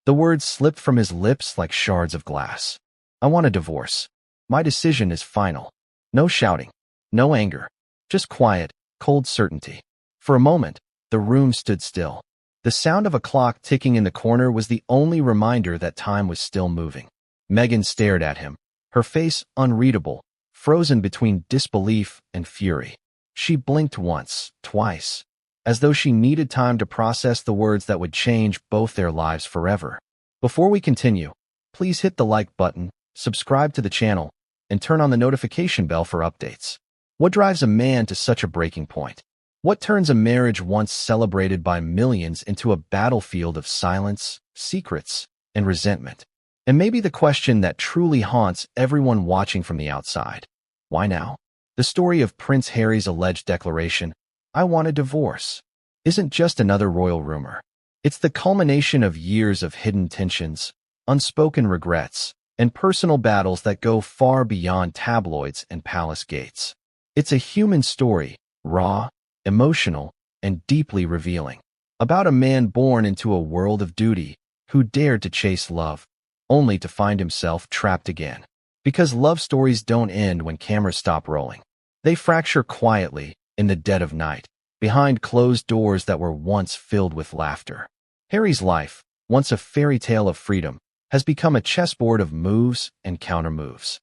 The words slipped from his lips like shards of glass. I want a divorce. My decision is final. No shouting. No anger. Just quiet, cold certainty. For a moment, the room stood still. The sound of a clock ticking in the corner was the only reminder that time was still moving. Meghan stared at him, her face unreadable, frozen between disbelief and fury. She blinked once, twice, as though she needed time to process the words that would change both their lives forever. Before we continue, please hit the like button, subscribe to the channel, and turn on the notification bell for updates. What drives a man to such a breaking point? What turns a marriage once celebrated by millions into a battlefield of silence, secrets, and resentment? And maybe the question that truly haunts everyone watching from the outside. Why now? The story of Prince Harry's alleged declaration, "I want a divorce," isn't just another royal rumor. It's the culmination of years of hidden tensions, unspoken regrets, and personal battles that go far beyond tabloids and palace gates. It's a human story, raw, emotional, and deeply revealing, about a man born into a world of duty who dared to chase love, only to find himself trapped again. Because love stories don't end when cameras stop rolling. They fracture quietly, in the dead of night, behind closed doors that were once filled with laughter. Harry's life, once a fairy tale of freedom, has become a chessboard of moves and countermoves.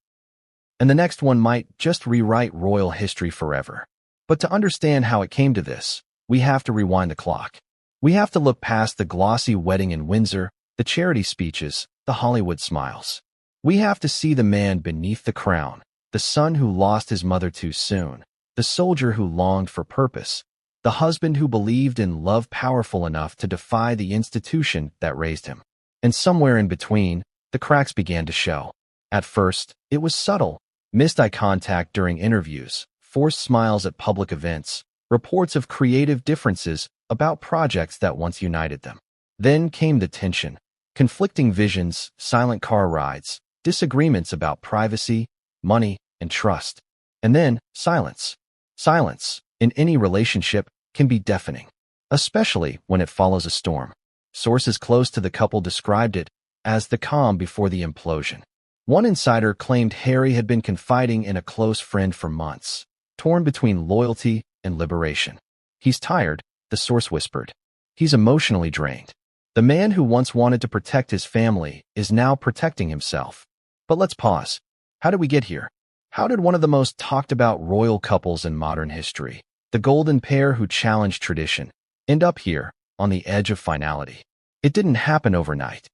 And the next one might just rewrite royal history forever. But to understand how it came to this, we have to rewind the clock. We have to look past the glossy wedding in Windsor, the charity speeches, the Hollywood smiles. We have to see the man beneath the crown, the son who lost his mother too soon, the soldier who longed for purpose, the husband who believed in love powerful enough to defy the institution that raised him. And somewhere in between, the cracks began to show. At first, it was subtle: missed eye contact during interviews, forced smiles at public events, reports of creative differences about projects that once united them. Then came the tension, conflicting visions, silent car rides, disagreements about privacy, money, and trust. And then, silence. Silence, in any relationship, can be deafening, especially when it follows a storm. Sources close to the couple described it as the calm before the implosion. One insider claimed Harry had been confiding in a close friend for months, torn between loyalty and liberation. "He's tired," the source whispered. "He's emotionally drained. The man who once wanted to protect his family is now protecting himself." But let's pause. How did we get here? How did one of the most talked about royal couples in modern history, the golden pair who challenged tradition, end up here, on the edge of finality? It didn't happen overnight.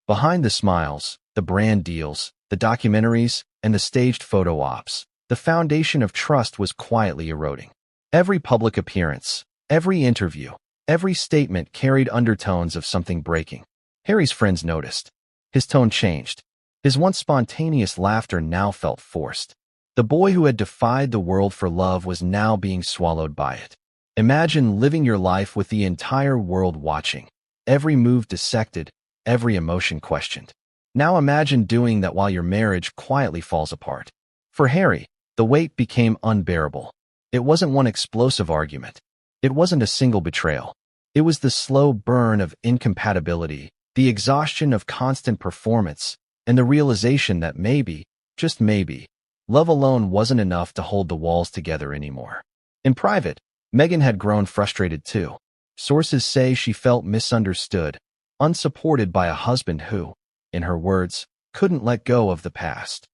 Behind the smiles, the brand deals, the documentaries, and the staged photo ops, the foundation of trust was quietly eroding. Every public appearance, every interview, every statement carried undertones of something breaking. Harry's friends noticed. His tone changed. His once spontaneous laughter now felt forced. The boy who had defied the world for love was now being swallowed by it. Imagine living your life with the entire world watching, every move dissected, every emotion questioned. Now imagine doing that while your marriage quietly falls apart. For Harry, the weight became unbearable. It wasn't one explosive argument. It wasn't a single betrayal. It was the slow burn of incompatibility, the exhaustion of constant performance, and the realization that maybe, just maybe, love alone wasn't enough to hold the walls together anymore. In private, Meghan had grown frustrated too. Sources say she felt misunderstood, unsupported by a husband who, in her words, couldn't let go of the past.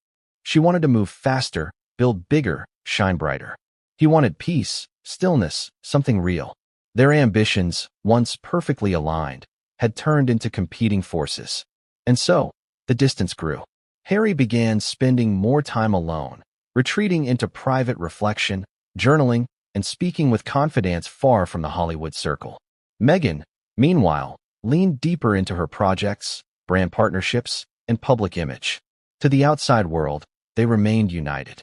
She wanted to move faster, build bigger, shine brighter. He wanted peace, stillness, something real. Their ambitions, once perfectly aligned, had turned into competing forces. And so, the distance grew. Harry began spending more time alone, retreating into private reflection, journaling, and speaking with confidence far from the Hollywood circle. Meghan, meanwhile, leaned deeper into her projects, brand partnerships, and public image. To the outside world, they remained united.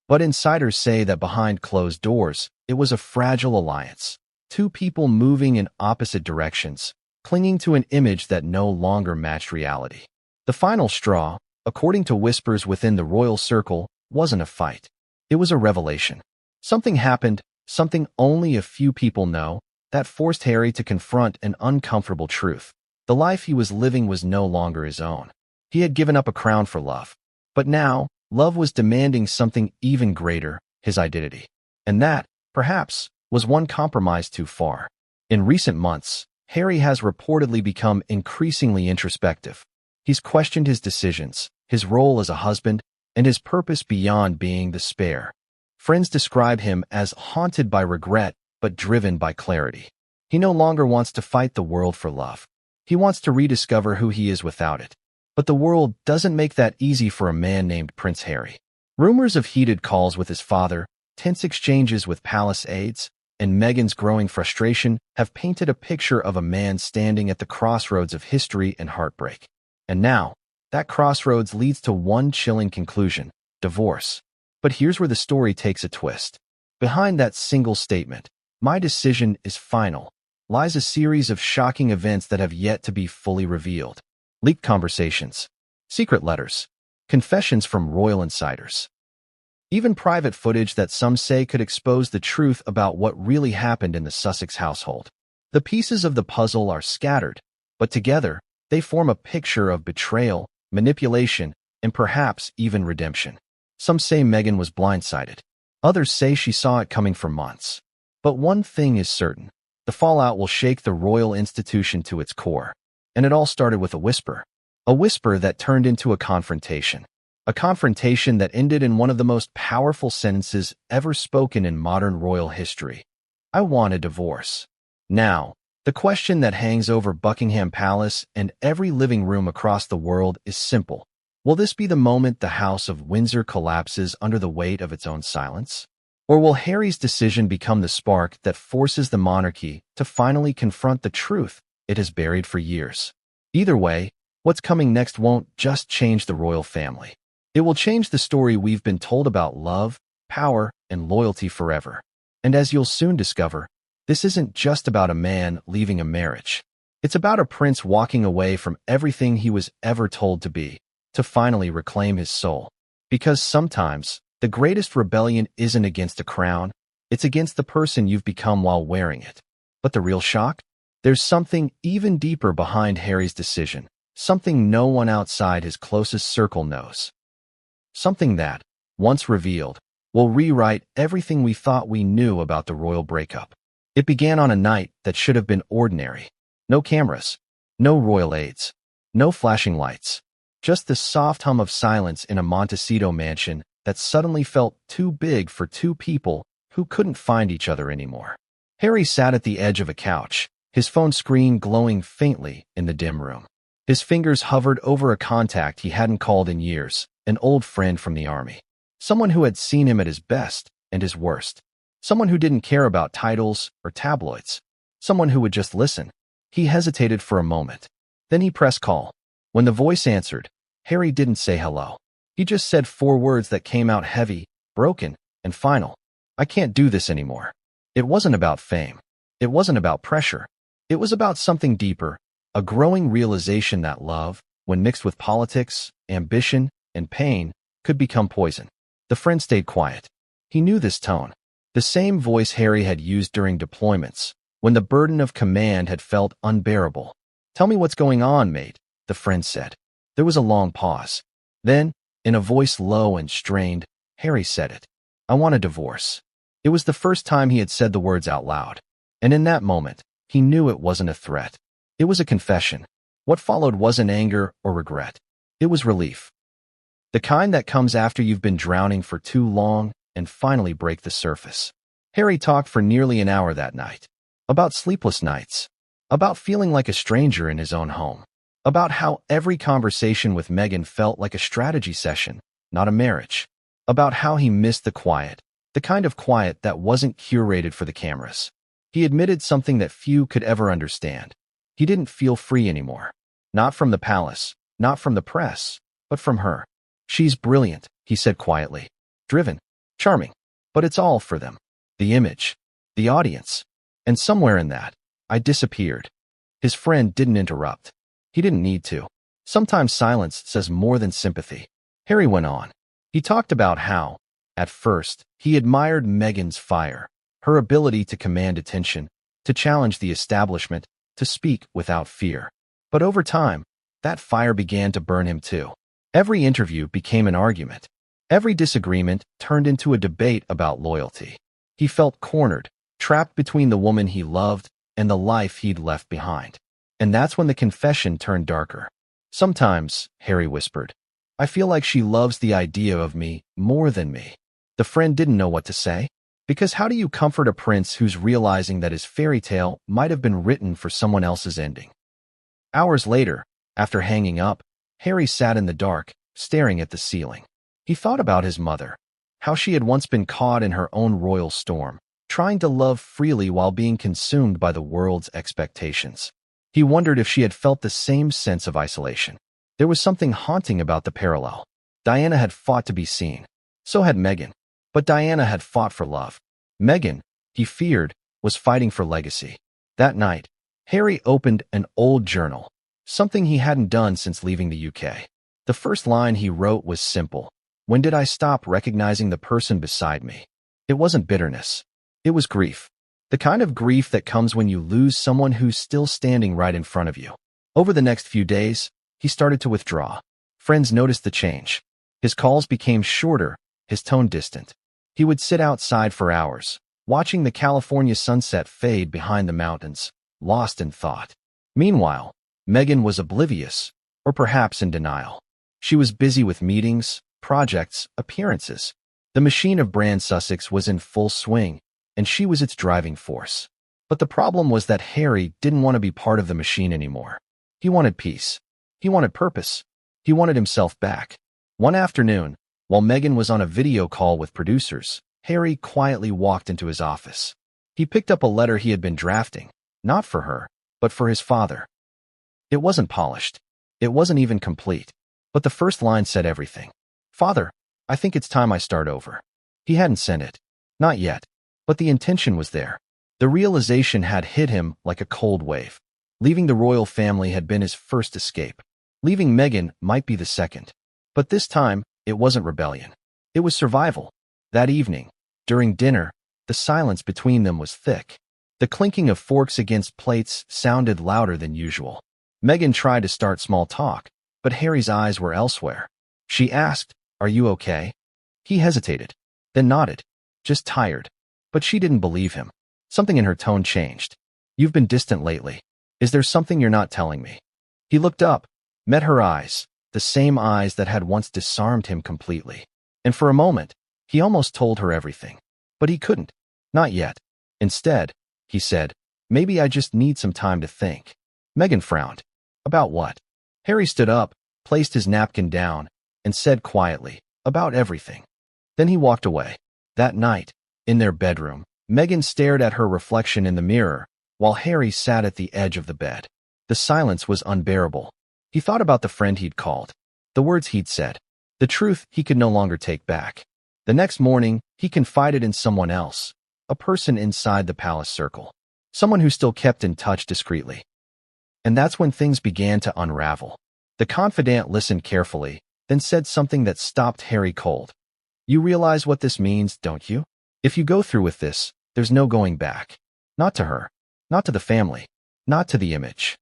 But insiders say that behind closed doors, it was a fragile alliance. Two people moving in opposite directions, clinging to an image that no longer matched reality. The final straw, according to whispers within the royal circle, wasn't a fight. It was a revelation. Something happened, something only a few people know, that forced Harry to confront an uncomfortable truth. The life he was living was no longer his own. He had given up a crown for love. But now, love was demanding something even greater, his identity. And that, perhaps, was one compromise too far. In recent months, Harry has reportedly become increasingly introspective. He's questioned his decisions, his role as a husband, and his purpose beyond being the spare. Friends describe him as haunted by regret, but driven by clarity. He no longer wants to fight the world for love. He wants to rediscover who he is without it. But the world doesn't make that easy for a man named Prince Harry. Rumors of heated calls with his father, tense exchanges with palace aides, and Meghan's growing frustration have painted a picture of a man standing at the crossroads of history and heartbreak. And now, that crossroads leads to one chilling conclusion: divorce. But here's where the story takes a twist. Behind that single statement, "My decision is final," lies a series of shocking events that have yet to be fully revealed. Leaked conversations, secret letters, confessions from royal insiders. Even private footage that some say could expose the truth about what really happened in the Sussex household. The pieces of the puzzle are scattered, but together, they form a picture of betrayal, manipulation, and perhaps even redemption. Some say Meghan was blindsided. Others say she saw it coming for months. But one thing is certain: the fallout will shake the royal institution to its core. And it all started with a whisper that turned into a confrontation that ended in one of the most powerful sentences ever spoken in modern royal history. "I want a divorce." Now, the question that hangs over Buckingham Palace and every living room across the world is simple. Will this be the moment the House of Windsor collapses under the weight of its own silence? Or will Harry's decision become the spark that forces the monarchy to finally confront the truth it has buried for years? Either way, what's coming next won't just change the royal family. It will change the story we've been told about love, power, and loyalty forever. And as you'll soon discover, this isn't just about a man leaving a marriage. It's about a prince walking away from everything he was ever told to be, to finally reclaim his soul. Because sometimes, the greatest rebellion isn't against a crown, it's against the person you've become while wearing it. But the real shock? There's something even deeper behind Harry's decision, something no one outside his closest circle knows. Something that, once revealed, will rewrite everything we thought we knew about the royal breakup. It began on a night that should have been ordinary. No cameras, no royal aides, no flashing lights, just the soft hum of silence in a Montecito mansion that suddenly felt too big for two people who couldn't find each other anymore. Harry sat at the edge of a couch, his phone screen glowing faintly in the dim room. His fingers hovered over a contact he hadn't called in years, an old friend from the army. Someone who had seen him at his best and his worst. Someone who didn't care about titles or tabloids. Someone who would just listen. He hesitated for a moment. Then he pressed call. When the voice answered, Harry didn't say hello. He just said 4 words that came out heavy, broken, and final. "I can't do this anymore." It wasn't about fame. It wasn't about pressure. It was about something deeper, a growing realization that love, when mixed with politics, ambition, and pain, could become poison. The friend stayed quiet. He knew this tone. The same voice Harry had used during deployments, when the burden of command had felt unbearable. "Tell me what's going on, mate," the friend said. There was a long pause. Then, in a voice low and strained, Harry said it. "I want a divorce." It was the first time he had said the words out loud. And in that moment, he knew it wasn't a threat. It was a confession. What followed wasn't anger or regret. It was relief. The kind that comes after you've been drowning for too long and finally break the surface. Harry talked for nearly an hour that night. About sleepless nights. About feeling like a stranger in his own home. About how every conversation with Meghan felt like a strategy session, not a marriage. About how he missed the quiet. The kind of quiet that wasn't curated for the cameras. He admitted something that few could ever understand. He didn't feel free anymore. Not from the palace, not from the press, but from her. "She's brilliant," he said quietly. "Driven, charming. But it's all for them. The image, the audience. And somewhere in that, I disappeared." His friend didn't interrupt. He didn't need to. Sometimes silence says more than sympathy. Harry went on. He talked about how, at first, he admired Meghan's fire, her ability to command attention, to challenge the establishment, to speak without fear. But over time, that fire began to burn him too. Every interview became an argument. Every disagreement turned into a debate about loyalty. He felt cornered, trapped between the woman he loved and the life he'd left behind. And that's when the confession turned darker. Sometimes, Harry whispered, I feel like she loves the idea of me more than me. The friend didn't know what to say. Because how do you comfort a prince who's realizing that his fairy tale might have been written for someone else's ending? Hours later, after hanging up, Harry sat in the dark, staring at the ceiling. He thought about his mother, how she had once been caught in her own royal storm, trying to love freely while being consumed by the world's expectations. He wondered if she had felt the same sense of isolation. There was something haunting about the parallel. Diana had fought to be seen. So had Meghan. But Diana had fought for love. Meghan, he feared, was fighting for legacy. That night, Harry opened an old journal, something he hadn't done since leaving the UK. The first line he wrote was simple. When did I stop recognizing the person beside me? It wasn't bitterness. It was grief. The kind of grief that comes when you lose someone who's still standing right in front of you. Over the next few days, he started to withdraw. Friends noticed the change. His calls became shorter, his tone distant. He would sit outside for hours, watching the California sunset fade behind the mountains, lost in thought. Meanwhile, Meghan was oblivious, or perhaps in denial. She was busy with meetings, projects, appearances. The machine of Brand Sussex was in full swing, and she was its driving force. But the problem was that Harry didn't want to be part of the machine anymore. He wanted peace. He wanted purpose. He wanted himself back. One afternoon, while Meghan was on a video call with producers, Harry quietly walked into his office. He picked up a letter he had been drafting, not for her, but for his father. It wasn't polished. It wasn't even complete. But the first line said everything. Father, I think it's time I start over. He hadn't sent it. Not yet. But the intention was there. The realization had hit him like a cold wave. Leaving the royal family had been his first escape. Leaving Meghan might be the second. But this time, it wasn't rebellion. It was survival. That evening, during dinner, the silence between them was thick. The clinking of forks against plates sounded louder than usual. Meghan tried to start small talk, but Harry's eyes were elsewhere. She asked, Are you okay? He hesitated, then nodded, just tired. But she didn't believe him. Something in her tone changed. You've been distant lately. Is there something you're not telling me? He looked up, met her eyes, the same eyes that had once disarmed him completely. And for a moment, he almost told her everything. But he couldn't. Not yet. Instead, he said, Maybe I just need some time to think. Meghan frowned. About what? Harry stood up, placed his napkin down, and said quietly, About everything. Then he walked away. That night, in their bedroom, Meghan stared at her reflection in the mirror, while Harry sat at the edge of the bed. The silence was unbearable. He thought about the friend he'd called, the words he'd said, the truth he could no longer take back. The next morning, he confided in someone else, a person inside the palace circle, someone who still kept in touch discreetly. And that's when things began to unravel. The confidant listened carefully, then said something that stopped Harry cold. You realize what this means, don't you? If you go through with this, there's no going back. Not to her, not to the family, not to the image.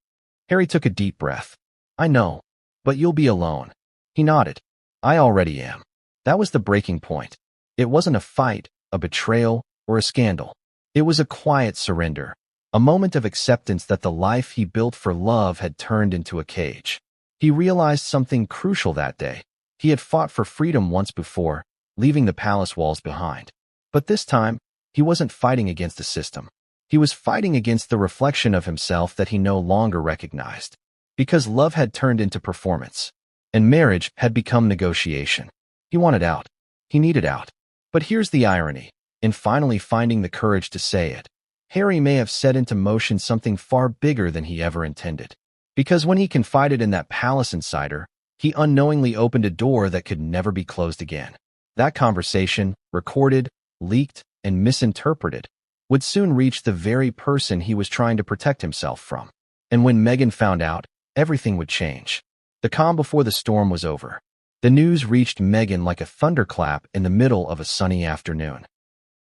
Harry took a deep breath. I know, but you'll be alone. He nodded. I already am. That was the breaking point. It wasn't a fight, a betrayal, or a scandal. It was a quiet surrender, a moment of acceptance that the life he built for love had turned into a cage. He realized something crucial that day. He had fought for freedom once before, leaving the palace walls behind. But this time, he wasn't fighting against the system. He was fighting against the reflection of himself that he no longer recognized. Because love had turned into performance, and marriage had become negotiation. He wanted out. He needed out. But here's the irony. In finally finding the courage to say it, Harry may have set into motion something far bigger than he ever intended. Because when he confided in that palace insider, he unknowingly opened a door that could never be closed again. That conversation, recorded, leaked, and misinterpreted, would soon reach the very person he was trying to protect himself from. And when Meghan found out, everything would change. The calm before the storm was over. The news reached Meghan like a thunderclap in the middle of a sunny afternoon.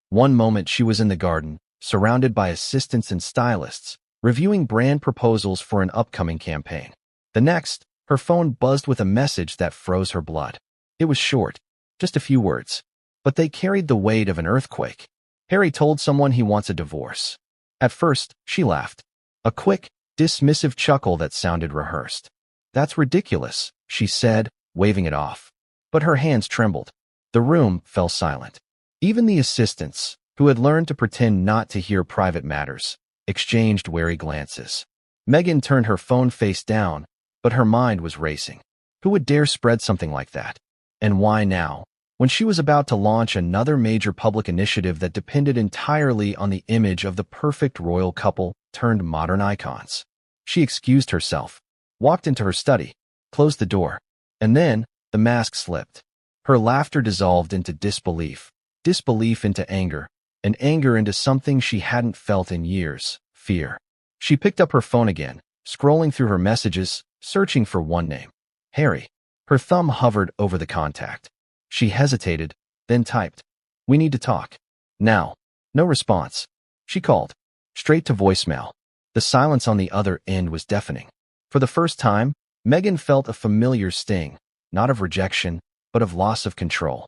One moment she was in the garden, surrounded by assistants and stylists, reviewing brand proposals for an upcoming campaign. The next, her phone buzzed with a message that froze her blood. It was short, just a few words, but they carried the weight of an earthquake. Harry told someone he wants a divorce. At first, she laughed. A quick, dismissive chuckle that sounded rehearsed. "That's ridiculous," she said, waving it off. But her hands trembled. The room fell silent. Even the assistants, who had learned to pretend not to hear private matters, exchanged wary glances. Meghan turned her phone face down, but her mind was racing. Who would dare spread something like that? And why now, when she was about to launch another major public initiative that depended entirely on the image of the perfect royal couple turned modern icons? She excused herself, walked into her study, closed the door, and then the mask slipped. Her laughter dissolved into disbelief, disbelief into anger, and anger into something she hadn't felt in years, fear. She picked up her phone again, scrolling through her messages, searching for one name. Harry. Her thumb hovered over the contact. She hesitated, then typed, "We need to talk. Now." No response. She called. Straight to voicemail. The silence on the other end was deafening. For the first time, Meghan felt a familiar sting, not of rejection, but of loss of control.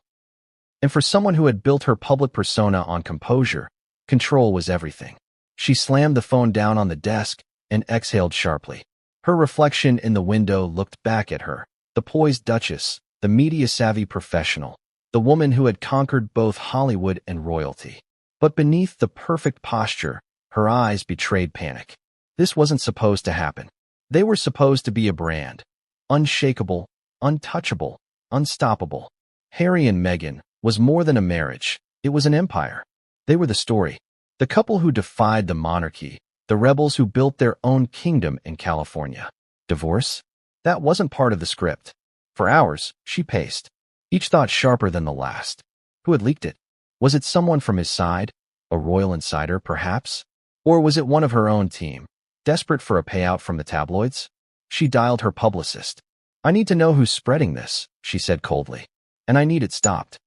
And for someone who had built her public persona on composure, control was everything. She slammed the phone down on the desk and exhaled sharply. Her reflection in the window looked back at her, the poised duchess, the media-savvy professional, the woman who had conquered both Hollywood and royalty. But beneath the perfect posture, her eyes betrayed panic. This wasn't supposed to happen. They were supposed to be a brand. Unshakable, untouchable, unstoppable. Harry and Meghan was more than a marriage. It was an empire. They were the story. The couple who defied the monarchy, the rebels who built their own kingdom in California. Divorce? That wasn't part of the script. For hours, she paced, each thought sharper than the last. Who had leaked it? Was it someone from his side? A royal insider, perhaps? Or was it one of her own team, desperate for a payout from the tabloids? She dialed her publicist. "I need to know who's spreading this," she said coldly. "And I need it stopped."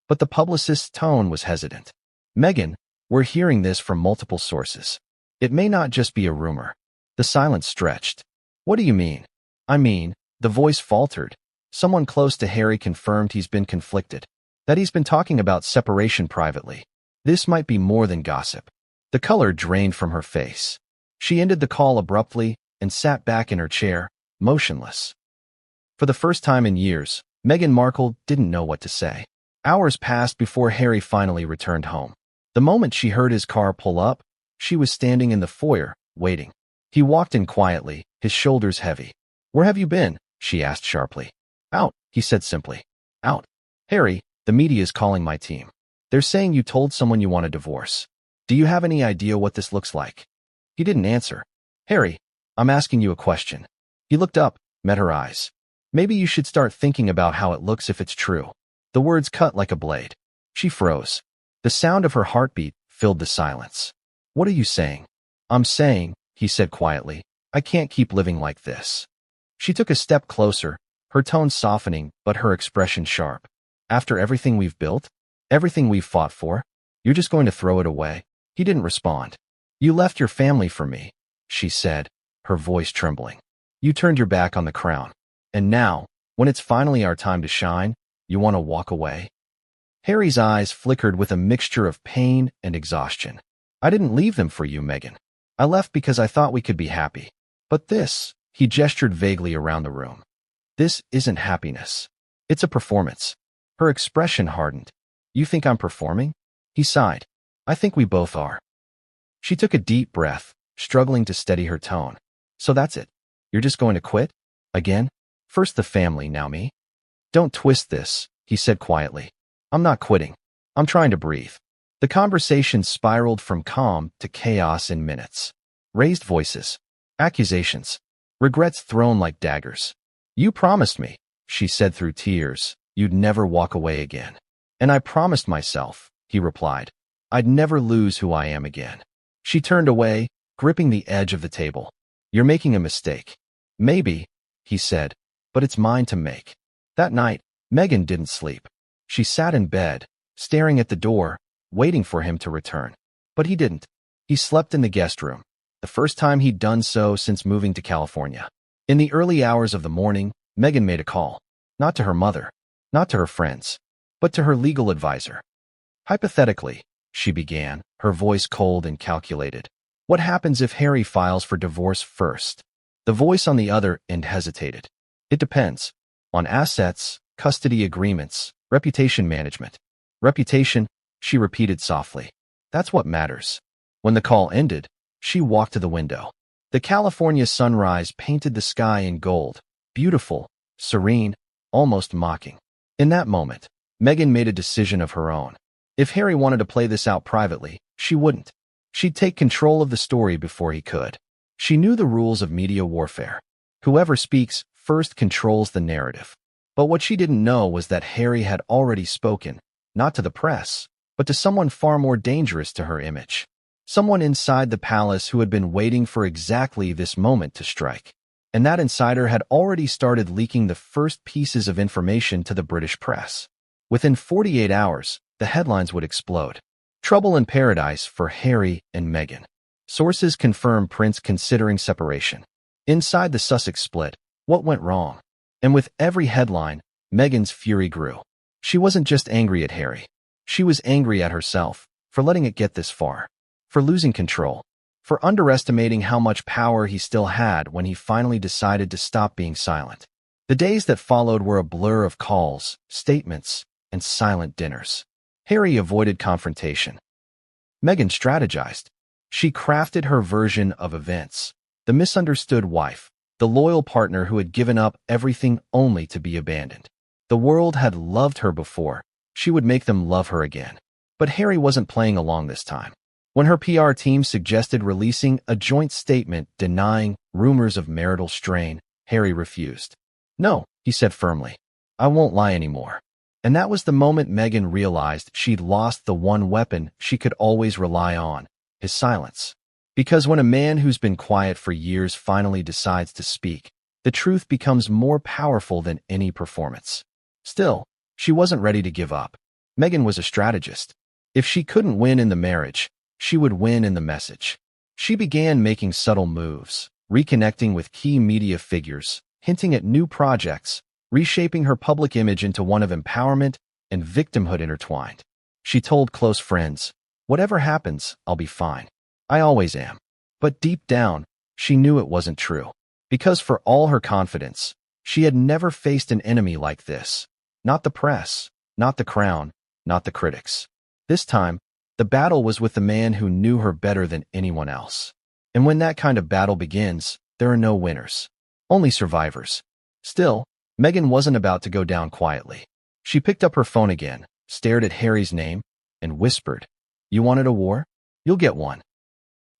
But the publicist's tone was hesitant. "Meghan, we're hearing this from multiple sources. It may not just be a rumor." The silence stretched. "What do you mean?" "I mean," the voice faltered. "Someone close to Harry confirmed he's been conflicted, that he's been talking about separation privately. This might be more than gossip." The color drained from her face. She ended the call abruptly and sat back in her chair, motionless. For the first time in years, Meghan Markle didn't know what to say. Hours passed before Harry finally returned home. The moment she heard his car pull up, she was standing in the foyer, waiting. He walked in quietly, his shoulders heavy. "Where have you been?" she asked sharply. "Out," he said simply. "Out." "Harry, the media is calling my team. They're saying you told someone you want a divorce. Do you have any idea what this looks like?" He didn't answer. "Harry, I'm asking you a question." He looked up, met her eyes. "Maybe you should start thinking about how it looks if it's true." The words cut like a blade. She froze. The sound of her heartbeat filled the silence. "What are you saying?" "I'm saying," he said quietly, "I can't keep living like this." She took a step closer, her tone softening but her expression sharp. "After everything we've built? Everything we've fought for? You're just going to throw it away?" He didn't respond. "You left your family for me," she said, her voice trembling. "You turned your back on the crown. And now, when it's finally our time to shine, you want to walk away?" Harry's eyes flickered with a mixture of pain and exhaustion. "I didn't leave them for you, Meghan. I left because I thought we could be happy. But this," he gestured vaguely around the room. "This isn't happiness. It's a performance." Her expression hardened. "You think I'm performing?" He sighed. "I think we both are." She took a deep breath, struggling to steady her tone. "So that's it. You're just going to quit? Again? First the family, now me?" "Don't twist this," he said quietly. "I'm not quitting. I'm trying to breathe." The conversation spiraled from calm to chaos in minutes. Raised voices, accusations, regrets thrown like daggers. "You promised me," she said through tears, "you'd never walk away again." "And I promised myself," he replied, "I'd never lose who I am again." She turned away, gripping the edge of the table. "You're making a mistake." "Maybe," he said, "but it's mine to make." That night, Meghan didn't sleep. She sat in bed, staring at the door, waiting for him to return. But he didn't. He slept in the guest room. the first time he'd done so since moving to California. In the early hours of the morning, Meghan made a call. Not to her mother, not to her friends, but to her legal advisor. Hypothetically, she began, her voice cold and calculated. What happens if Harry files for divorce first? The voice on the other end hesitated. It depends. On assets, custody agreements, reputation management. Reputation, she repeated softly. That's what matters. When the call ended, she walked to the window. The California sunrise painted the sky in gold, beautiful, serene, almost mocking. In that moment, Meghan made a decision of her own. If Harry wanted to play this out privately, she wouldn't. She'd take control of the story before he could. She knew the rules of media warfare. Whoever speaks first controls the narrative. But what she didn't know was that Harry had already spoken, not to the press, but to someone far more dangerous to her image. Someone inside the palace who had been waiting for exactly this moment to strike. And that insider had already started leaking the first pieces of information to the British press. Within 48 hours, the headlines would explode. Trouble in paradise for Harry and Meghan. Sources confirm Prince considering separation. Inside the Sussex split, what went wrong? And with every headline, Meghan's fury grew. She wasn't just angry at Harry. She was angry at herself for letting it get this far, for losing control, for underestimating how much power he still had when he finally decided to stop being silent. The days that followed were a blur of calls, statements, and silent dinners. Harry avoided confrontation. Meghan strategized. She crafted her version of events. The misunderstood wife, the loyal partner who had given up everything only to be abandoned. The world had loved her before. She would make them love her again. But Harry wasn't playing along this time. When her PR team suggested releasing a joint statement denying rumors of marital strain, Harry refused. No, he said firmly. I won't lie anymore. And that was the moment Meghan realized she'd lost the one weapon she could always rely on, his silence. Because when a man who's been quiet for years finally decides to speak, the truth becomes more powerful than any performance. Still, she wasn't ready to give up. Meghan was a strategist. If she couldn't win in the marriage, she would win in the message. She began making subtle moves, reconnecting with key media figures, hinting at new projects, reshaping her public image into one of empowerment and victimhood intertwined. She told close friends, "Whatever happens, I'll be fine. I always am." But deep down, she knew it wasn't true. Because for all her confidence, she had never faced an enemy like this. Not the press, not the crown, not the critics. This time, the battle was with the man who knew her better than anyone else. And when that kind of battle begins, there are no winners, only survivors. Still, Meghan wasn't about to go down quietly. She picked up her phone again, stared at Harry's name, and whispered, "You wanted a war? You'll get one."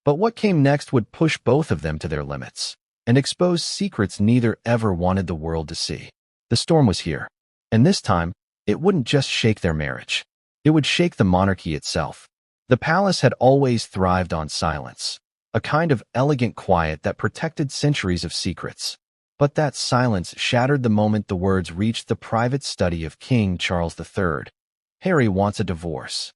But what came next would push both of them to their limits and expose secrets neither ever wanted the world to see. The storm was here, and this time, it wouldn't just shake their marriage. It would shake the monarchy itself. The palace had always thrived on silence, a kind of elegant quiet that protected centuries of secrets. But that silence shattered the moment the words reached the private study of King Charles III. Harry wants a divorce.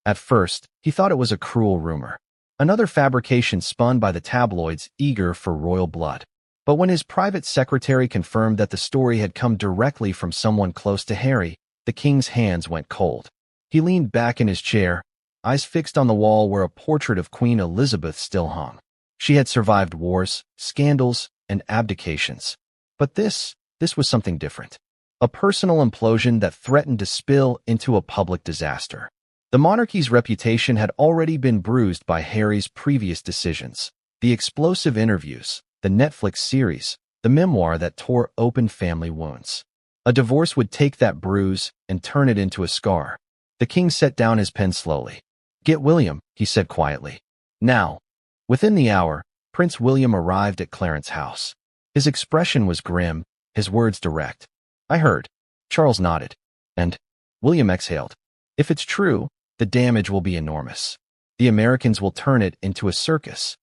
At first, he thought it was a cruel rumor, another fabrication spun by the tabloids eager for royal blood. But when his private secretary confirmed that the story had come directly from someone close to Harry, the king's hands went cold. He leaned back in his chair, eyes fixed on the wall where a portrait of Queen Elizabeth still hung. She had survived wars, scandals, and abdications. But this was something different. A personal implosion that threatened to spill into a public disaster. The monarchy's reputation had already been bruised by Harry's previous decisions. The explosive interviews, the Netflix series, the memoir that tore open family wounds. A divorce would take that bruise and turn it into a scar. The king set down his pen slowly. "Get William," he said quietly. "Now." Within the hour, Prince William arrived at Clarence's house. His expression was grim, his words direct. "I heard." Charles nodded. "And?" William exhaled. "If it's true, the damage will be enormous. The Americans will turn it into a circus.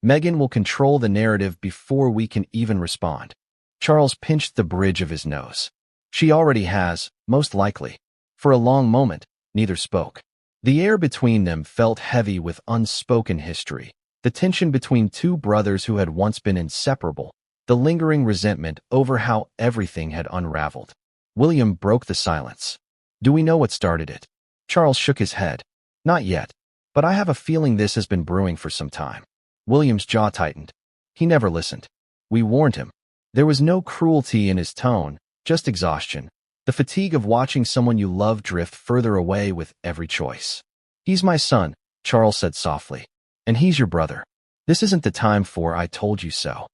Meghan will control the narrative before we can even respond." Charles pinched the bridge of his nose. "She already has, most likely." For a long moment, neither spoke. The air between them felt heavy with unspoken history. The tension between two brothers who had once been inseparable, the lingering resentment over how everything had unraveled. William broke the silence. Do we know what started it? Charles shook his head. Not yet, but I have a feeling this has been brewing for some time. William's jaw tightened. He never listened. We warned him. There was no cruelty in his tone, just exhaustion. The fatigue of watching someone you love drift further away with every choice. He's my son, Charles said softly. And he's your brother. This isn't the time for "I told you so."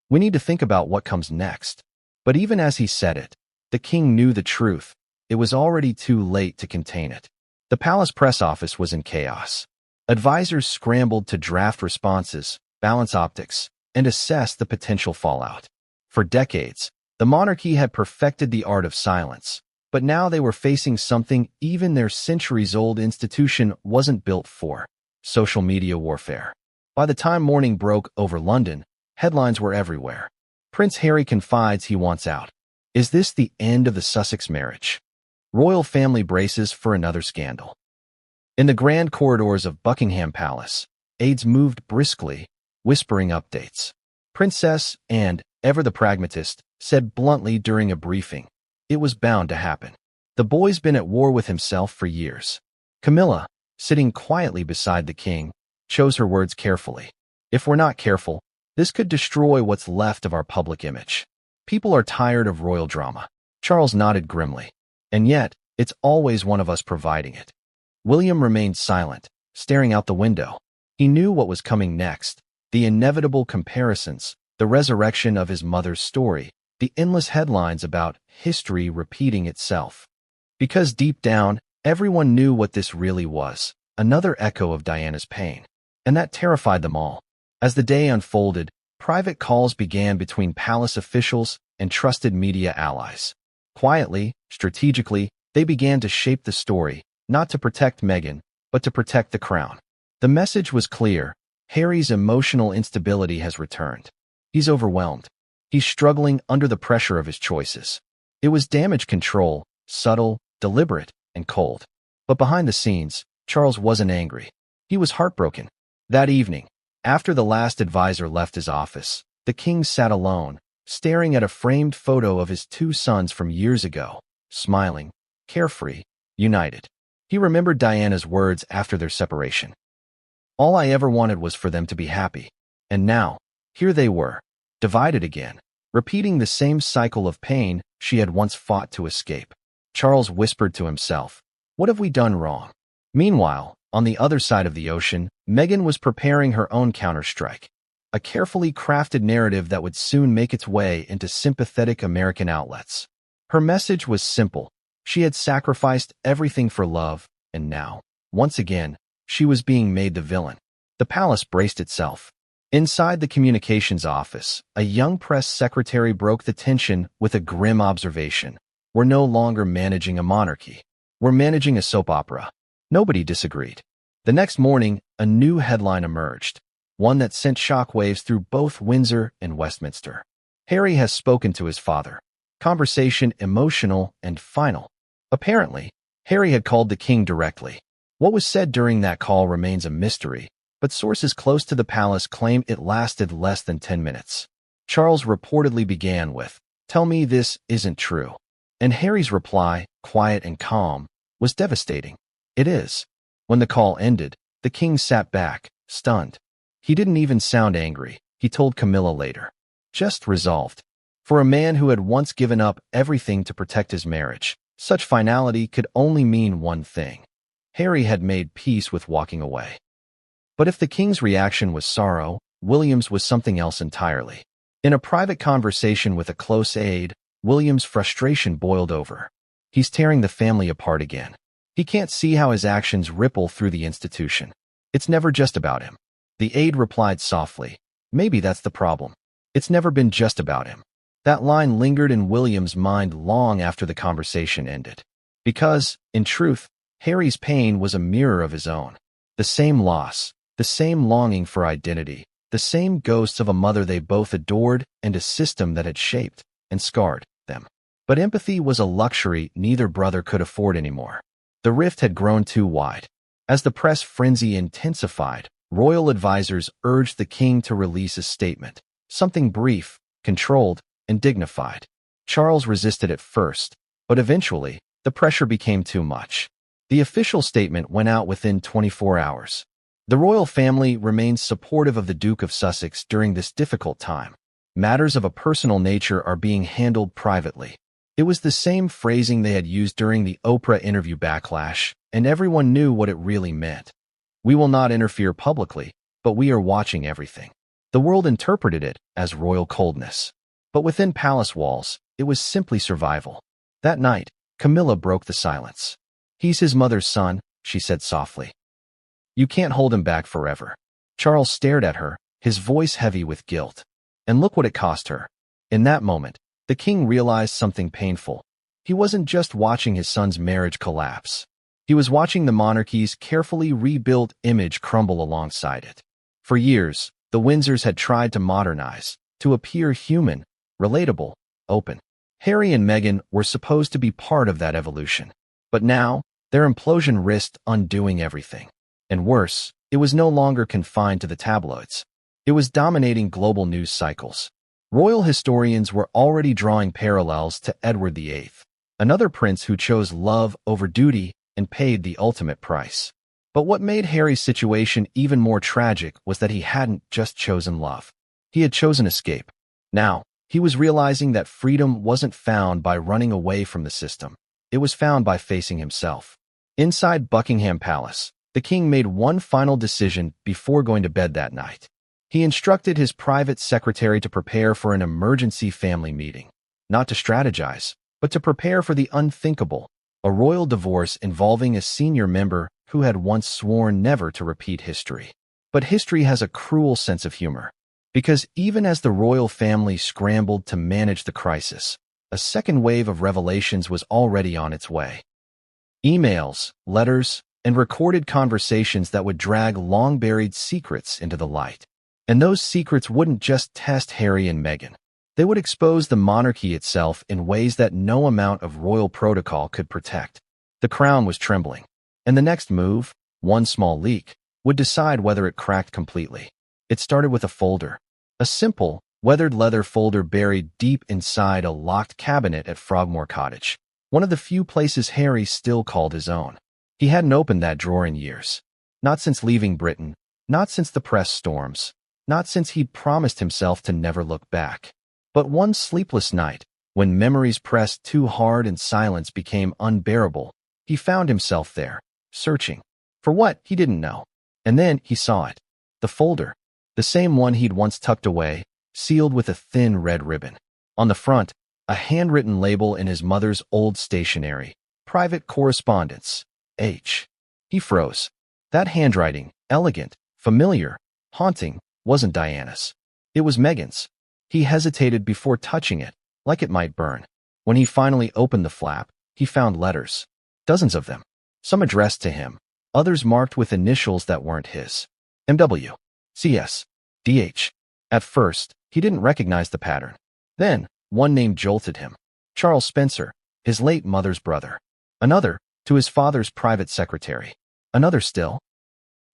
We need to think about what comes next. But even as he said it, the king knew the truth. It was already too late to contain it. The palace press office was in chaos. Advisors scrambled to draft responses, balance optics, and assess the potential fallout. For decades, the monarchy had perfected the art of silence, but now they were facing something even their centuries-old institution wasn't built for: social media warfare. By the time morning broke over London, headlines were everywhere. Prince Harry confides he wants out. Is this the end of the Sussex marriage? Royal family braces for another scandal. In the grand corridors of Buckingham Palace, aides moved briskly, whispering updates. Princess, and, ever the pragmatist, said bluntly during a briefing, it was bound to happen. The boy's been at war with himself for years. Camilla, sitting quietly beside the king, chose her words carefully. If we're not careful, this could destroy what's left of our public image. People are tired of royal drama. Charles nodded grimly. And yet, it's always one of us providing it. William remained silent, staring out the window. He knew what was coming next: the inevitable comparisons, the resurrection of his mother's story, the endless headlines about history repeating itself. Because deep down, everyone knew what this really was: another echo of Diana's pain. And that terrified them all. As the day unfolded, private calls began between palace officials and trusted media allies. Quietly, strategically, they began to shape the story, not to protect Meghan, but to protect the crown. The message was clear: Harry's emotional instability has returned. He's overwhelmed. He's struggling under the pressure of his choices. It was damage control, subtle, deliberate, and cold. But behind the scenes, Charles wasn't angry. He was heartbroken. That evening, after the last advisor left his office, the king sat alone, staring at a framed photo of his two sons from years ago, smiling, carefree, united. He remembered Diana's words after their separation. All I ever wanted was for them to be happy. And now, here they were, divided again, repeating the same cycle of pain she had once fought to escape. Charles whispered to himself, what have we done wrong? Meanwhile, on the other side of the ocean, Meghan was preparing her own counterstrike. A carefully crafted narrative that would soon make its way into sympathetic American outlets. Her message was simple. She had sacrificed everything for love, and now, once again, she was being made the villain. The palace braced itself. Inside the communications office, a young press secretary broke the tension with a grim observation. We're no longer managing a monarchy. We're managing a soap opera. Nobody disagreed. The next morning, a new headline emerged, one that sent shockwaves through both Windsor and Westminster. Harry has spoken to his father. Conversation emotional and final. Apparently, Harry had called the king directly. What was said during that call remains a mystery, but sources close to the palace claim it lasted less than 10 minutes. Charles reportedly began with, "Tell me this isn't true." And Harry's reply, quiet and calm, was devastating. "It is." When the call ended, the king sat back, stunned. He didn't even sound angry, he told Camilla later. Just resolved. For a man who had once given up everything to protect his marriage, such finality could only mean one thing. Harry had made peace with walking away. But if the king's reaction was sorrow, William's was something else entirely. In a private conversation with a close aide, William's frustration boiled over. He's tearing the family apart again. He can't see how his actions ripple through the institution. It's never just about him. The aide replied softly, "Maybe that's the problem. It's never been just about him." That line lingered in William's mind long after the conversation ended. Because, in truth, Harry's pain was a mirror of his own. The same loss, the same longing for identity, the same ghosts of a mother they both adored and a system that had shaped and scarred them. But empathy was a luxury neither brother could afford anymore. The rift had grown too wide. As the press frenzy intensified, Royal advisors urged the king to release a statement, something brief, controlled, and dignified. Charles resisted at first, but eventually, the pressure became too much. The official statement went out within 24 hours. The royal family remains supportive of the Duke of Sussex during this difficult time. Matters of a personal nature are being handled privately. It was the same phrasing they had used during the Oprah interview backlash, and everyone knew what it really meant. We will not interfere publicly, but we are watching everything. The world interpreted it as royal coldness. But within palace walls, it was simply survival. That night, Camilla broke the silence. "He's his mother's son," she said softly. "You can't hold him back forever." Charles stared at her, his voice heavy with guilt. And look what it cost her. In that moment, the king realized something painful. He wasn't just watching his son's marriage collapse. He was watching the monarchy's carefully rebuilt image crumble alongside it. For years, the Windsors had tried to modernize, to appear human, relatable, open. Harry and Meghan were supposed to be part of that evolution. But now, their implosion risked undoing everything. And worse, it was no longer confined to the tabloids. It was dominating global news cycles. Royal historians were already drawing parallels to Edward VIII, another prince who chose love over duty and paid the ultimate price. But what made Harry's situation even more tragic was that he hadn't just chosen love. He had chosen escape. Now, he was realizing that freedom wasn't found by running away from the system. It was found by facing himself. Inside Buckingham Palace, the king made one final decision before going to bed that night. He instructed his private secretary to prepare for an emergency family meeting, not to strategize, but to prepare for the unthinkable, a royal divorce involving a senior member who had once sworn never to repeat history. But history has a cruel sense of humor, because even as the royal family scrambled to manage the crisis, a second wave of revelations was already on its way. Emails, letters, and recorded conversations that would drag long-buried secrets into the light. And those secrets wouldn't just test Harry and Meghan. They would expose the monarchy itself in ways that no amount of royal protocol could protect. The crown was trembling. And the next move, one small leak, would decide whether it cracked completely. It started with a folder. A simple, weathered leather folder buried deep inside a locked cabinet at Frogmore Cottage, one of the few places Harry still called his own. He hadn't opened that drawer in years. Not since leaving Britain, not since the press storms, not since he'd promised himself to never look back. But one sleepless night, when memories pressed too hard and silence became unbearable, he found himself there, searching. For what, he didn't know. And then he saw it. The folder. The same one he'd once tucked away, sealed with a thin red ribbon. On the front, a handwritten label in his mother's old stationery. Private correspondence. H. He froze. That handwriting, elegant, familiar, haunting, wasn't Diana's. It was Meghan's. He hesitated before touching it, like it might burn. When he finally opened the flap, he found letters. Dozens of them. Some addressed to him, others marked with initials that weren't his. M.W. C.S. D.H. At first, he didn't recognize the pattern. Then, one name jolted him. Charles Spencer, his late mother's brother. Another, to his father's private secretary. Another still,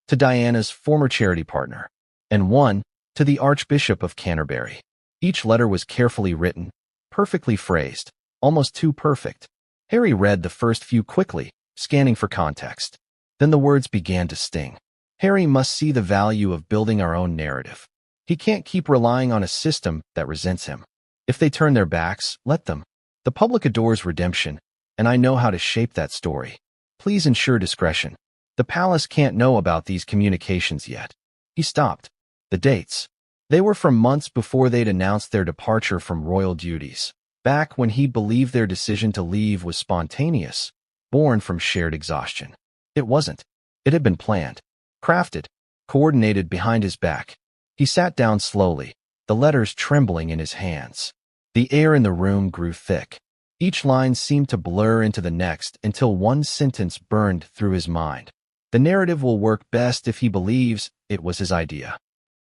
to Diana's former charity partner. And one, to the Archbishop of Canterbury. Each letter was carefully written, perfectly phrased, almost too perfect. Harry read the first few quickly, scanning for context. Then the words began to sting. Harry must see the value of building our own narrative. He can't keep relying on a system that resents him. If they turn their backs, let them. The public adores redemption, and I know how to shape that story. Please ensure discretion. The palace can't know about these communications yet. He stopped. The dates. They were from months before they'd announced their departure from royal duties. Back when he believed their decision to leave was spontaneous, born from shared exhaustion. It wasn't. It had been planned, crafted, coordinated behind his back. He sat down slowly, the letters trembling in his hands. The air in the room grew thick. Each line seemed to blur into the next until one sentence burned through his mind. The narrative will work best if he believes it was his idea.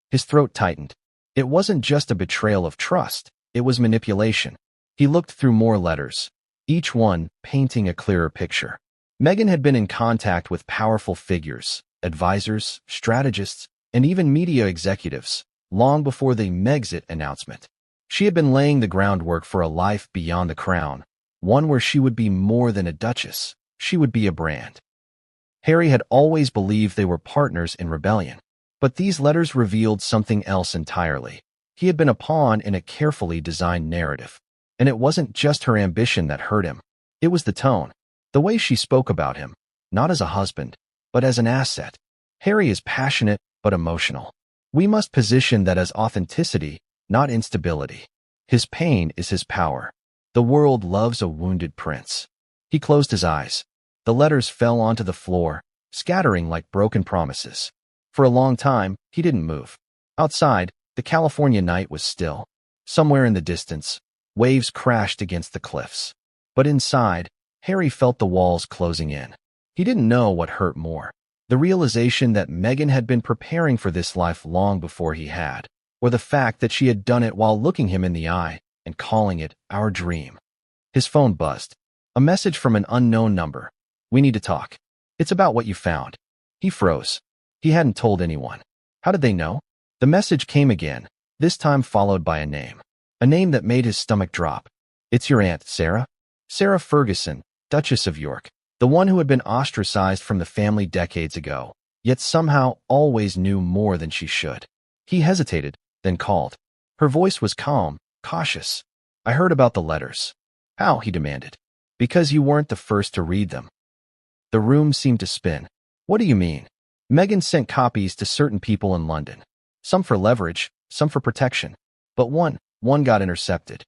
His throat tightened. It wasn't just a betrayal of trust, it was manipulation. He looked through more letters, each one painting a clearer picture. Meghan had been in contact with powerful figures, advisors, strategists, and even media executives, long before the Megxit announcement. She had been laying the groundwork for a life beyond the crown, one where she would be more than a duchess, she would be a brand. Harry had always believed they were partners in rebellion, but these letters revealed something else entirely. He had been a pawn in a carefully designed narrative, and it wasn't just her ambition that hurt him. It was the tone, the way she spoke about him, not as a husband, but as an asset. Harry is passionate but emotional. We must position that as authenticity, not instability. His pain is his power. The world loves a wounded prince. He closed his eyes. The letters fell onto the floor, scattering like broken promises. For a long time, he didn't move. Outside, the California night was still. Somewhere in the distance, waves crashed against the cliffs. But inside, Harry felt the walls closing in. He didn't know what hurt more. The realization that Meghan had been preparing for this life long before he had, or the fact that she had done it while looking him in the eye and calling it our dream. His phone buzzed. A message from an unknown number. "We need to talk. It's about what you found." He froze. He hadn't told anyone. How did they know? The message came again, this time followed by a name that made his stomach drop. "It's your Aunt Sarah? Sarah Ferguson, Duchess of York, the one who had been ostracized from the family decades ago, yet somehow always knew more than she should." He hesitated, then called. Her voice was calm, cautious. "I heard about the letters." "How?" he demanded. "Because you weren't the first to read them." The room seemed to spin. "What do you mean?" Meghan sent copies to certain people in London. Some for leverage, some for protection. But one got intercepted.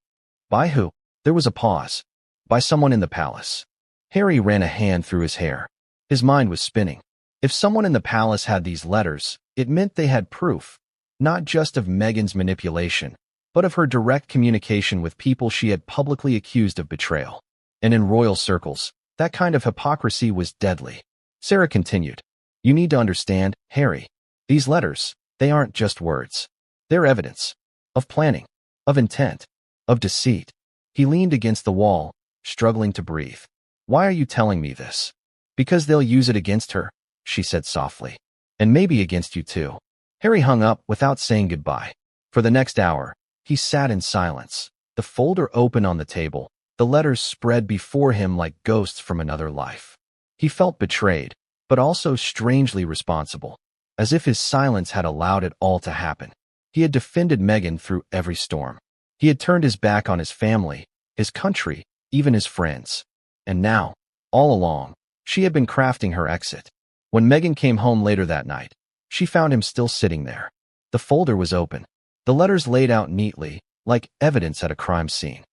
By who? There was a pause. By someone in the palace. Harry ran a hand through his hair. His mind was spinning. If someone in the palace had these letters, it meant they had proof, not just of Meghan's manipulation, but of her direct communication with people she had publicly accused of betrayal. And in royal circles, that kind of hypocrisy was deadly. Sarah continued. "You need to understand, Harry. These letters, they aren't just words. They're evidence. Of planning. Of intent. Of deceit." He leaned against the wall, struggling to breathe. "Why are you telling me this?" "Because they'll use it against her," she said softly. "And maybe against you too." Harry hung up without saying goodbye. For the next hour, he sat in silence, the folder open on the table, the letters spread before him like ghosts from another life. He felt betrayed, but also strangely responsible, as if his silence had allowed it all to happen. He had defended Meghan through every storm. He had turned his back on his family, his country, even his friends. And now, all along, she had been crafting her exit. When Meghan came home later that night, she found him still sitting there. The folder was open, the letters laid out neatly, like evidence at a crime scene.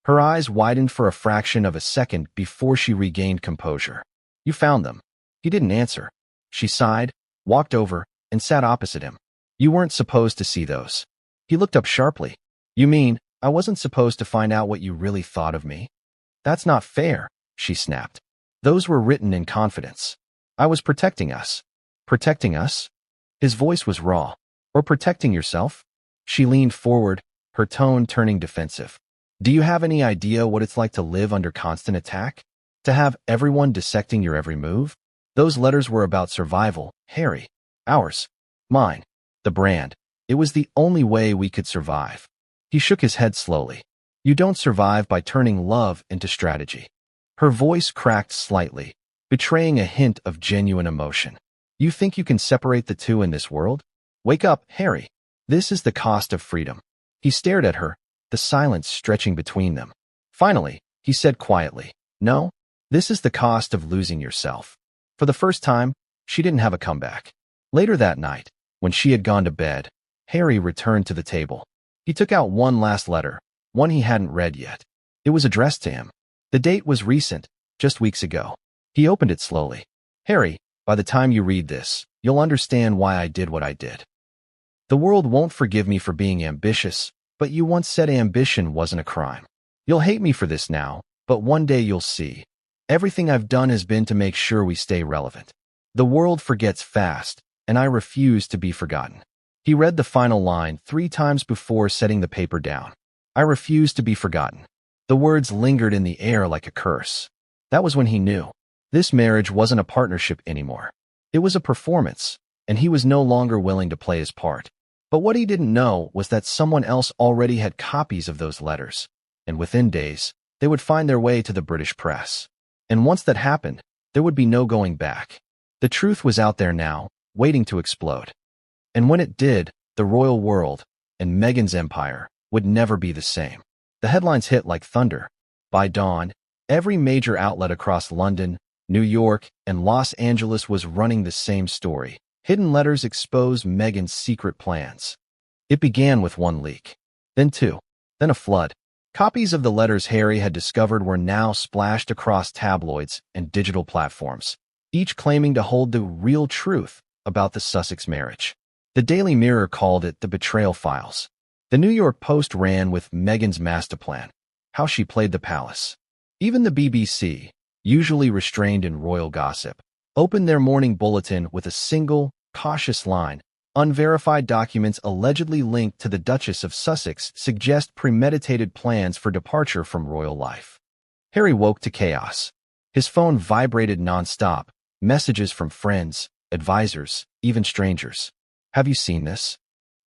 Her eyes widened for a fraction of a second before she regained composure. "You found them." He didn't answer. She sighed, walked over, and sat opposite him. "You weren't supposed to see those." He looked up sharply. "You mean, I wasn't supposed to find out what you really thought of me?" "That's not fair," she snapped. "Those were written in confidence. I was protecting us." "Protecting us?" His voice was raw. "Or protecting yourself?" She leaned forward, her tone turning defensive. "Do you have any idea what it's like to live under constant attack? To have everyone dissecting your every move? Those letters were about survival, Harry. Ours. Mine. The brand. It was the only way we could survive." He shook his head slowly. "You don't survive by turning love into strategy." Her voice cracked slightly, betraying a hint of genuine emotion. "You think you can separate the two in this world? Wake up, Harry. This is the cost of freedom." He stared at her, the silence stretching between them. Finally, he said quietly, "No, this is the cost of losing yourself." For the first time, she didn't have a comeback. Later that night, when she had gone to bed, Harry returned to the table. He took out one last letter, one he hadn't read yet. It was addressed to him. The date was recent, just weeks ago. He opened it slowly. "Harry, by the time you read this, you'll understand why I did what I did. The world won't forgive me for being ambitious, but you once said ambition wasn't a crime. You'll hate me for this now, but one day you'll see. Everything I've done has been to make sure we stay relevant. The world forgets fast, and I refuse to be forgotten." He read the final line 3 times before setting the paper down. "I refuse to be forgotten." The words lingered in the air like a curse. That was when he knew. This marriage wasn't a partnership anymore. It was a performance, and he was no longer willing to play his part. But what he didn't know was that someone else already had copies of those letters, and within days, they would find their way to the British press. And once that happened, there would be no going back. The truth was out there now, waiting to explode. And when it did, the royal world, and Meghan's empire, would never be the same. The headlines hit like thunder. By dawn, every major outlet across London, New York, and Los Angeles was running the same story. Hidden letters expose Meghan's secret plans. It began with one leak, then two, then a flood. Copies of the letters Harry had discovered were now splashed across tabloids and digital platforms, each claiming to hold the real truth about the Sussex marriage. The Daily Mirror called it the Betrayal Files. The New York Post ran with Meghan's master plan, how she played the palace. Even the BBC, usually restrained in royal gossip, opened their morning bulletin with a single, cautious line. Unverified documents allegedly linked to the Duchess of Sussex suggest premeditated plans for departure from royal life. Harry woke to chaos. His phone vibrated nonstop, messages from friends, advisors, even strangers. Have you seen this?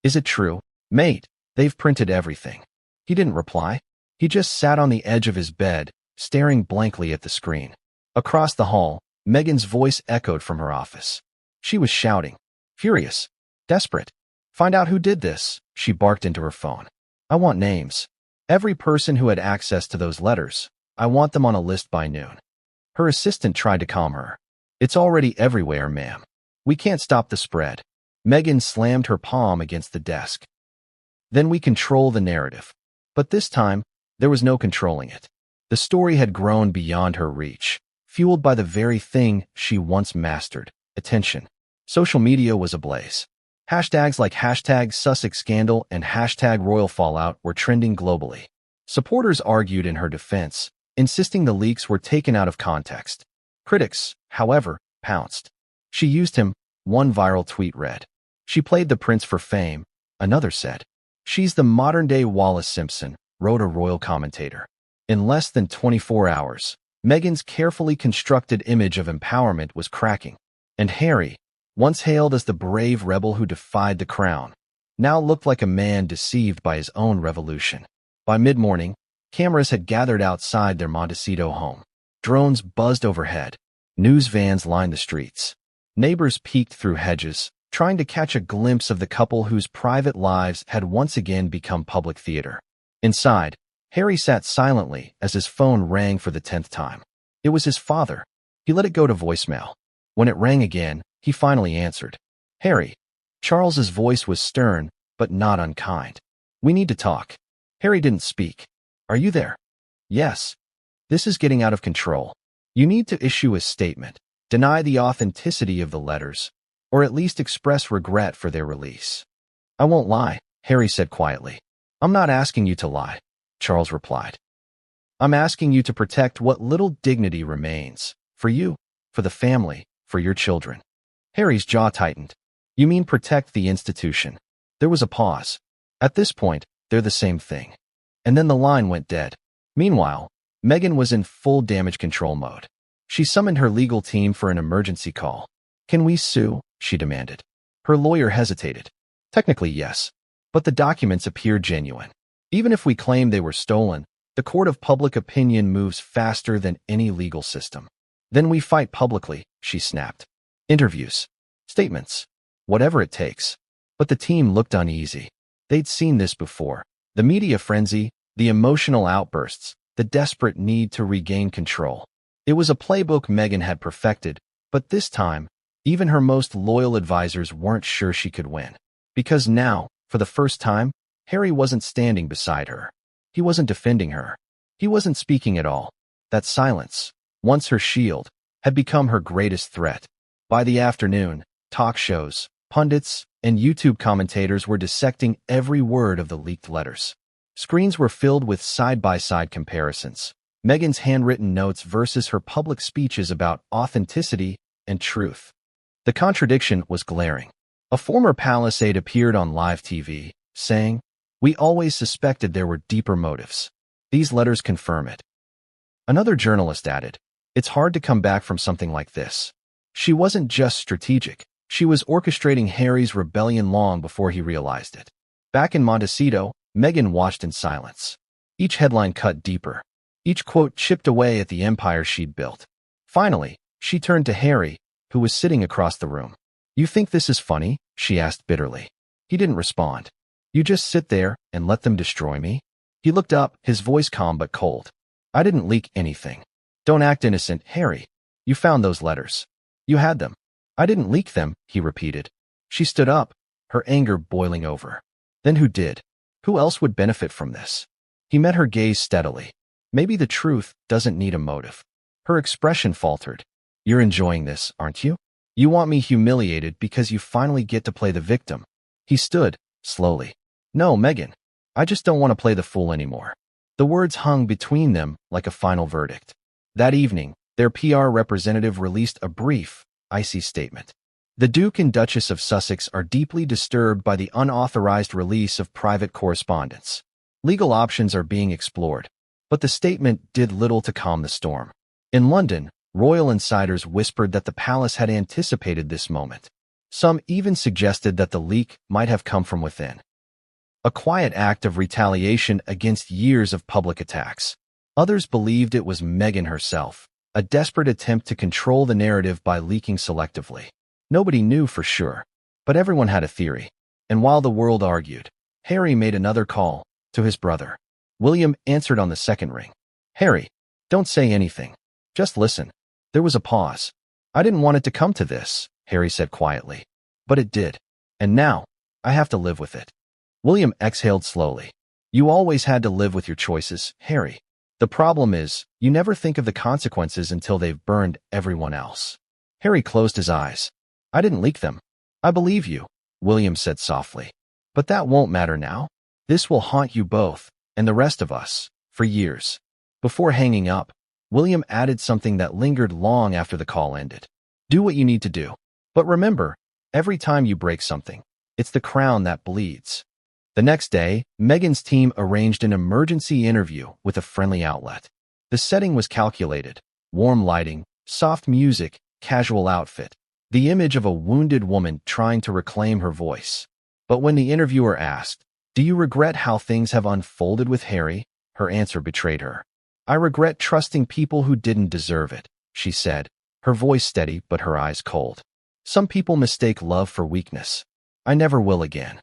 Is it true? Mate, they've printed everything. He didn't reply. He just sat on the edge of his bed, staring blankly at the screen. Across the hall, Meghan's voice echoed from her office. She was shouting, furious, desperate. Find out who did this, she barked into her phone. I want names. Every person who had access to those letters. I want them on a list by noon. Her assistant tried to calm her. It's already everywhere, ma'am. We can't stop the spread. Meghan slammed her palm against the desk. Then we control the narrative. But this time, there was no controlling it. The story had grown beyond her reach, fueled by the very thing she once mastered, attention. Social media was ablaze. Hashtags like hashtag Sussex Scandal and hashtag Royal Fallout were trending globally. Supporters argued in her defense, insisting the leaks were taken out of context. Critics, however, pounced. She used him, one viral tweet read. She played the prince for fame, another said. She's the modern-day Wallis Simpson, wrote a royal commentator. In less than 24 hours, Meghan's carefully constructed image of empowerment was cracking. And Harry, once hailed as the brave rebel who defied the crown, now looked like a man deceived by his own revolution. By mid-morning, cameras had gathered outside their Montecito home. Drones buzzed overhead. News vans lined the streets. Neighbors peeked through hedges, trying to catch a glimpse of the couple whose private lives had once again become public theater. Inside, Harry sat silently as his phone rang for the 10th time. It was his father. He let it go to voicemail. When it rang again, he finally answered. Harry. Charles's voice was stern, but not unkind. We need to talk. Harry didn't speak. Are you there? Yes. This is getting out of control. You need to issue a statement, deny the authenticity of the letters, or at least express regret for their release. I won't lie, Harry said quietly. I'm not asking you to lie, Charles replied. I'm asking you to protect what little dignity remains, for you, for the family, for your children. Harry's jaw tightened. You mean protect the institution? There was a pause. At this point, they're the same thing. And then the line went dead. Meanwhile, Meghan was in full damage control mode. She summoned her legal team for an emergency call. Can we sue? She demanded. Her lawyer hesitated. Technically, yes. But the documents appear genuine. Even if we claim they were stolen, the court of public opinion moves faster than any legal system. Then we fight publicly, she snapped. Interviews. Statements. Whatever it takes. But the team looked uneasy. They'd seen this before. The media frenzy, the emotional outbursts, the desperate need to regain control. It was a playbook Meghan had perfected, but this time, even her most loyal advisors weren't sure she could win. Because now, for the first time, Harry wasn't standing beside her. He wasn't defending her. He wasn't speaking at all. That silence, once her shield, had become her greatest threat. By the afternoon, talk shows, pundits, and YouTube commentators were dissecting every word of the leaked letters. Screens were filled with side-by-side comparisons. Meghan's handwritten notes versus her public speeches about authenticity and truth. The contradiction was glaring. A former palace aide appeared on live TV, saying, "We always suspected there were deeper motives. These letters confirm it." Another journalist added, "It's hard to come back from something like this." She wasn't just strategic, She was orchestrating Harry's rebellion long before he realized it. Back in Montecito, Meghan watched in silence. Each headline cut deeper. Each quote chipped away at the empire she'd built. Finally, she turned to Harry, who was sitting across the room. "You think this is funny?" she asked bitterly. He didn't respond. "You just sit there and let them destroy me?" He looked up, his voice calm but cold. "I didn't leak anything." "Don't act innocent, Harry. You found those letters. You had them." "I didn't leak them," he repeated. She stood up, her anger boiling over. "Then who did? Who else would benefit from this?" He met her gaze steadily. "Maybe the truth doesn't need a motive." Her expression faltered. "You're enjoying this, aren't you? You want me humiliated because you finally get to play the victim." He stood, slowly. "No, Meghan. I just don't want to play the fool anymore." The words hung between them like a final verdict. That evening, their PR representative released a brief, icy statement. The Duke and Duchess of Sussex are deeply disturbed by the unauthorized release of private correspondence. Legal options are being explored, but the statement did little to calm the storm. In London, royal insiders whispered that the palace had anticipated this moment. Some even suggested that the leak might have come from within. A quiet act of retaliation against years of public attacks. Others believed it was Meghan herself, a desperate attempt to control the narrative by leaking selectively. Nobody knew for sure, but everyone had a theory. And while the world argued, Harry made another call to his brother. William answered on the second ring. "Harry, don't say anything. Just listen." There was a pause. "I didn't want it to come to this," Harry said quietly. "But it did. And now, I have to live with it." William exhaled slowly. "You always had to live with your choices, Harry. The problem is, you never think of the consequences until they've burned everyone else." Harry closed his eyes. "I didn't leak them." "I believe you," William said softly. "But that won't matter now. This will haunt you both, and the rest of us, for years." Before hanging up, William added something that lingered long after the call ended. "Do what you need to do. But remember, every time you break something, it's the crown that bleeds." The next day, Meghan's team arranged an emergency interview with a friendly outlet. The setting was calculated: warm lighting, soft music, casual outfit. The image of a wounded woman trying to reclaim her voice. But when the interviewer asked, "Do you regret how things have unfolded with Harry?" her answer betrayed her. "I regret trusting people who didn't deserve it," she said, her voice steady but her eyes cold. "Some people mistake love for weakness. I never will again."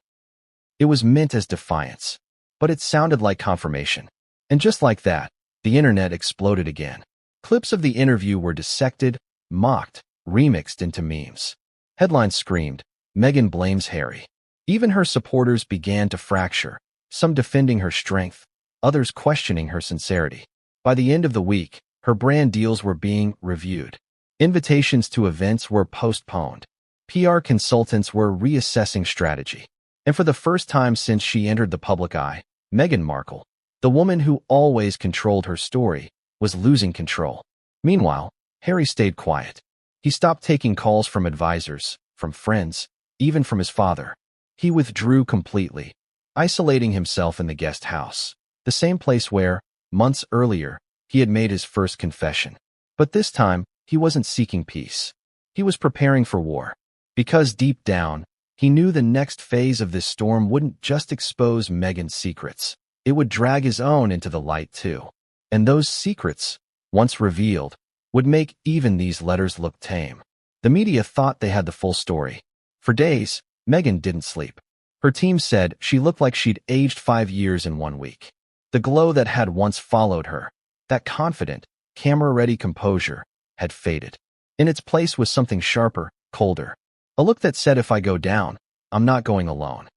It was meant as defiance, but it sounded like confirmation. And just like that, the internet exploded again. Clips of the interview were dissected, mocked, remixed into memes. Headlines screamed, "Meghan blames Harry." Even her supporters began to fracture, some defending her strength, others questioning her sincerity. By the end of the week, her brand deals were being reviewed. Invitations to events were postponed. PR consultants were reassessing strategy. And for the first time since she entered the public eye, Meghan Markle, the woman who always controlled her story, was losing control. Meanwhile, Harry stayed quiet. He stopped taking calls from advisors, from friends, even from his father. He withdrew completely, isolating himself in the guest house, the same place where, months earlier, he had made his first confession. But this time, he wasn't seeking peace. He was preparing for war. Because deep down, he knew the next phase of this storm wouldn't just expose Meghan's secrets. It would drag his own into the light too. And those secrets, once revealed, would make even these letters look tame. The media thought they had the full story. For days, Meghan didn't sleep. Her team said she looked like she'd aged 5 years in 1 week. The glow that had once followed her, that confident, camera-ready composure, had faded. In its place was something sharper, colder. A look that said, "If I go down, I'm not going alone."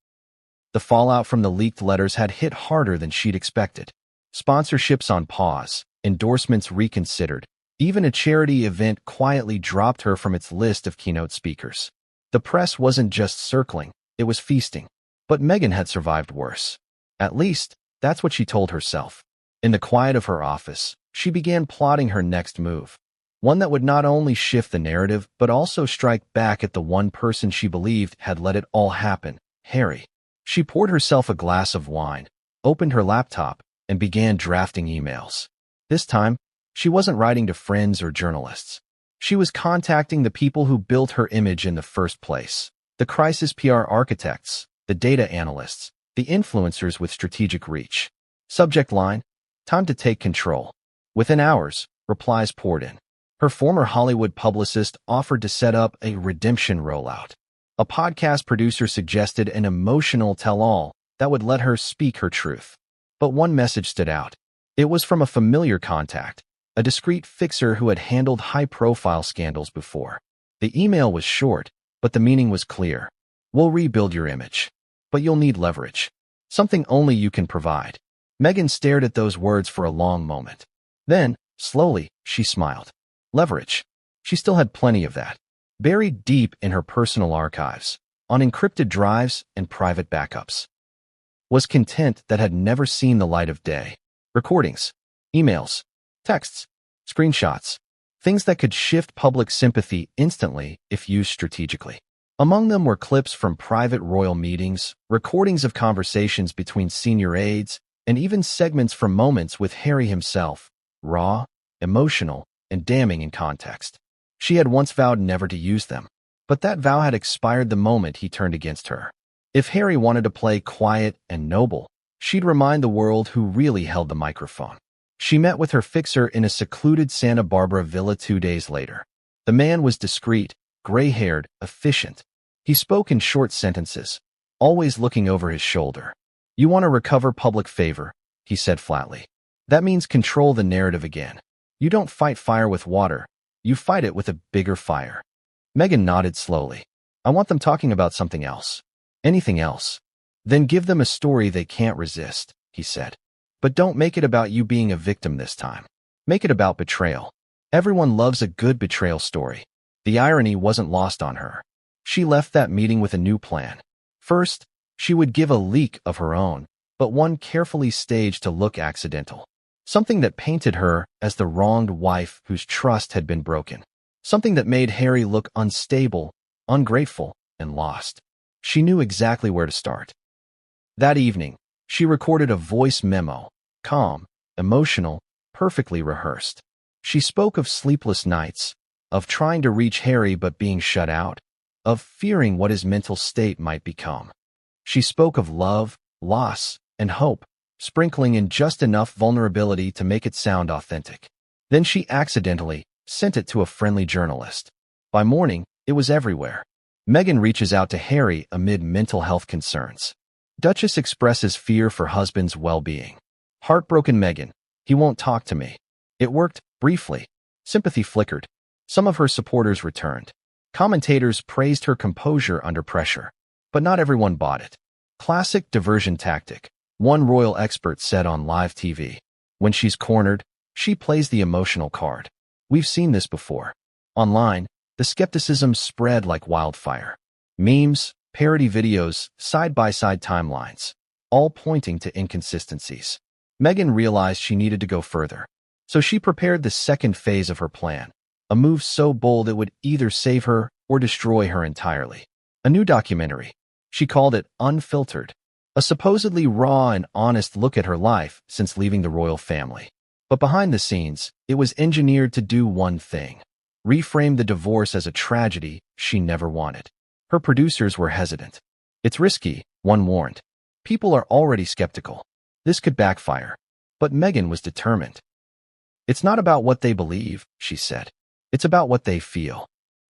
The fallout from the leaked letters had hit harder than she'd expected. Sponsorships on pause, endorsements reconsidered. Even a charity event quietly dropped her from its list of keynote speakers. The press wasn't just circling, it was feasting. But Meghan had survived worse. At least, that's what she told herself. In the quiet of her office, she began plotting her next move. One that would not only shift the narrative, but also strike back at the one person she believed had let it all happen, Harry. She poured herself a glass of wine, opened her laptop, and began drafting emails. This time, she wasn't writing to friends or journalists. She was contacting the people who built her image in the first place. The crisis PR architects, the data analysts, the influencers with strategic reach. Subject line: time to take control. Within hours, replies poured in. Her former Hollywood publicist offered to set up a redemption rollout. A podcast producer suggested an emotional tell-all that would let her speak her truth. But one message stood out. It was from a familiar contact, a discreet fixer who had handled high-profile scandals before. The email was short, but the meaning was clear. We'll rebuild your image, but you'll need leverage. Something only you can provide. Meghan stared at those words for a long moment. Then, slowly, she smiled. Leverage. She still had plenty of that, buried deep in her personal archives, on encrypted drives and private backups. Was content that had never seen the light of day. Recordings, emails, texts, screenshots, things that could shift public sympathy instantly if used strategically. Among them were clips from private royal meetings, recordings of conversations between senior aides, and even segments from moments with Harry himself, raw, emotional, and damning in context. She had once vowed never to use them, but that vow had expired the moment he turned against her. If Harry wanted to play quiet and noble, she'd remind the world who really held the microphone. She met with her fixer in a secluded Santa Barbara villa 2 days later. The man was discreet, gray-haired, efficient. He spoke in short sentences, always looking over his shoulder. You want to recover public favor, he said flatly. That means control the narrative again. You don't fight fire with water, you fight it with a bigger fire. Meghan nodded slowly. I want them talking about something else. Anything else. Then give them a story they can't resist, he said. But don't make it about you being a victim this time. Make it about betrayal. Everyone loves a good betrayal story. The irony wasn't lost on her. She left that meeting with a new plan. First, she would give a leak of her own, but one carefully staged to look accidental. Something that painted her as the wronged wife whose trust had been broken. Something that made Harry look unstable, ungrateful, and lost. She knew exactly where to start. That evening, she recorded a voice memo, calm, emotional, perfectly rehearsed. She spoke of sleepless nights, of trying to reach Harry but being shut out, of fearing what his mental state might become. She spoke of love, loss, and hope, sprinkling in just enough vulnerability to make it sound authentic. Then she accidentally sent it to a friendly journalist. By morning, it was everywhere. Meghan reaches out to Harry amid mental health concerns. Duchess expresses fear for husband's well-being. Heartbroken Meghan, he won't talk to me. It worked, briefly. Sympathy flickered. Some of her supporters returned. Commentators praised her composure under pressure. But not everyone bought it. Classic diversion tactic, one royal expert said on live TV. When she's cornered, she plays the emotional card. We've seen this before. Online, the skepticism spread like wildfire. Memes, parody videos, side-by-side timelines, all pointing to inconsistencies. Meghan realized she needed to go further. So she prepared the second phase of her plan, a move so bold it would either save her or destroy her entirely. A new documentary. She called it Unfiltered, a supposedly raw and honest look at her life since leaving the royal family. But behind the scenes, it was engineered to do one thing: reframe the divorce as a tragedy she never wanted. Her producers were hesitant. It's risky, one warned. People are already skeptical. This could backfire. But Meghan was determined. It's not about what they believe, she said. It's about what they feel.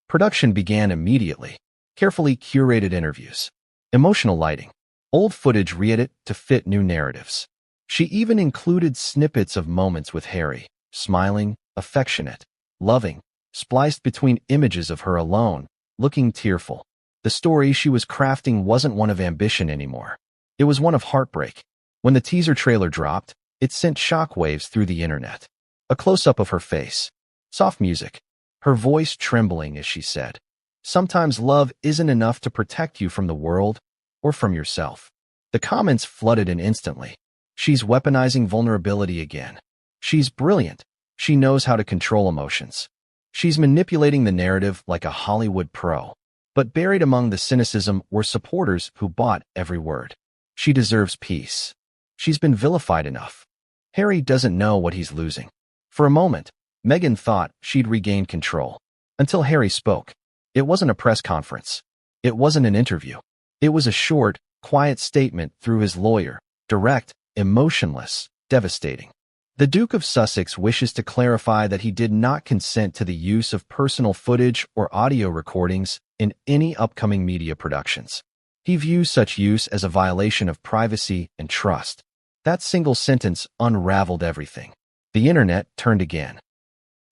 Production began immediately. Carefully curated interviews. Emotional lighting. Old footage re-edited to fit new narratives. She even included snippets of moments with Harry, smiling, affectionate, loving, spliced between images of her alone, looking tearful. The story she was crafting wasn't one of ambition anymore. It was one of heartbreak. When the teaser trailer dropped, it sent shockwaves through the internet. A close-up of her face. Soft music. Her voice trembling as she said, "Sometimes love isn't enough to protect you from the world or from yourself." The comments flooded in instantly. She's weaponizing vulnerability again. She's brilliant. She knows how to control emotions. She's manipulating the narrative like a Hollywood pro. But buried among the cynicism were supporters who bought every word. She deserves peace. She's been vilified enough. Harry doesn't know what he's losing. For a moment, Meghan thought she'd regained control. Until Harry spoke. It wasn't a press conference. It wasn't an interview. It was a short, quiet statement through his lawyer, direct, emotionless, devastating. The Duke of Sussex wishes to clarify that he did not consent to the use of personal footage or audio recordings in any upcoming media productions. He views such use as a violation of privacy and trust. That single sentence unraveled everything. The internet turned again.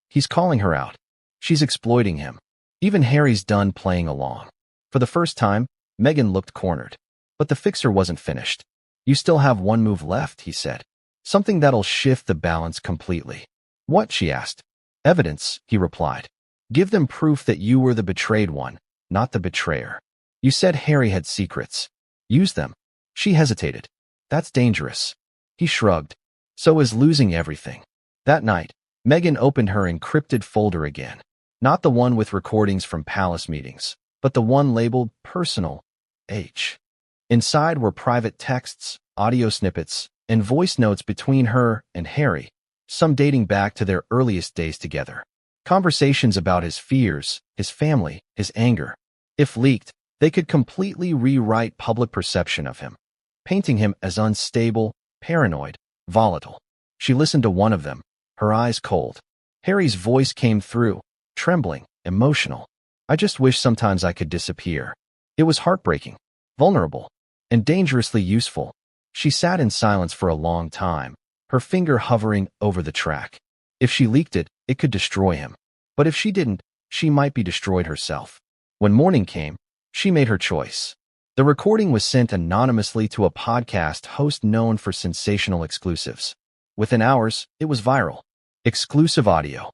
He's calling her out. She's exploiting him. Even Harry's done playing along. For the first time, Meghan looked cornered. But the fixer wasn't finished. You still have one move left, he said. Something that'll shift the balance completely. What? She asked. Evidence, he replied. Give them proof that you were the betrayed one, not the betrayer. You said Harry had secrets. Use them. She hesitated. That's dangerous. He shrugged. So is losing everything. That night, Meghan opened her encrypted folder again. Not the one with recordings from palace meetings, but the one labeled Personal H. Inside were private texts, audio snippets, and voice notes between her and Harry, some dating back to their earliest days together. Conversations about his fears, his family, his anger. If leaked, they could completely rewrite public perception of him, painting him as unstable, paranoid, volatile. She listened to one of them, her eyes cold. Harry's voice came through, trembling, emotional. I just wish sometimes I could disappear. It was heartbreaking, vulnerable, and dangerously useful. She sat in silence for a long time, her finger hovering over the track. If she leaked it, it could destroy him. But if she didn't, she might be destroyed herself. When morning came, she made her choice. The recording was sent anonymously to a podcast host known for sensational exclusives. Within hours, it was viral. Exclusive audio.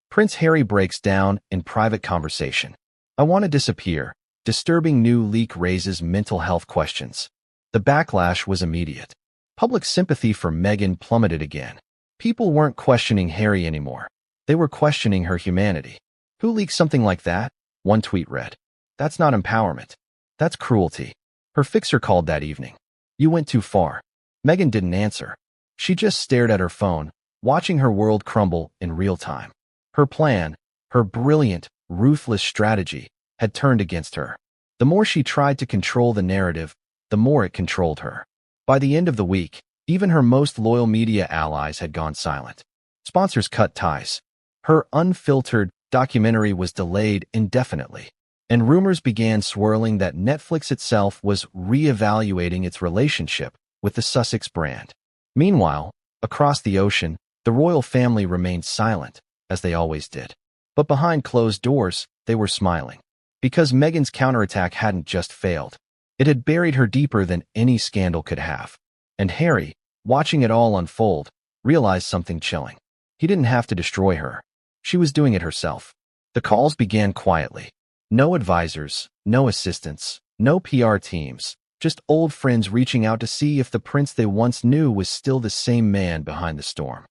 Prince Harry breaks down in private conversation. I want to disappear. Disturbing new leak raises mental health questions. The backlash was immediate. Public sympathy for Meghan plummeted again. People weren't questioning Harry anymore. They were questioning her humanity. Who leaked something like that? One tweet read. That's not empowerment. That's cruelty. Her fixer called that evening. You went too far. Meghan didn't answer. She just stared at her phone, watching her world crumble in real time. Her plan, her brilliant, ruthless strategy, had turned against her. The more she tried to control the narrative, the more it controlled her. By the end of the week, even her most loyal media allies had gone silent. Sponsors cut ties. Her unfiltered documentary was delayed indefinitely, and rumors began swirling that Netflix itself was re-evaluating its relationship with the Sussex brand. Meanwhile, across the ocean, the royal family remained silent, as they always did. But behind closed doors, they were smiling. Because Meghan's counterattack hadn't just failed. It had buried her deeper than any scandal could have. And Harry, watching it all unfold, realized something chilling. He didn't have to destroy her. She was doing it herself. The calls began quietly. No advisors, no assistants, no PR teams, just old friends reaching out to see if the prince they once knew was still the same man behind the storm.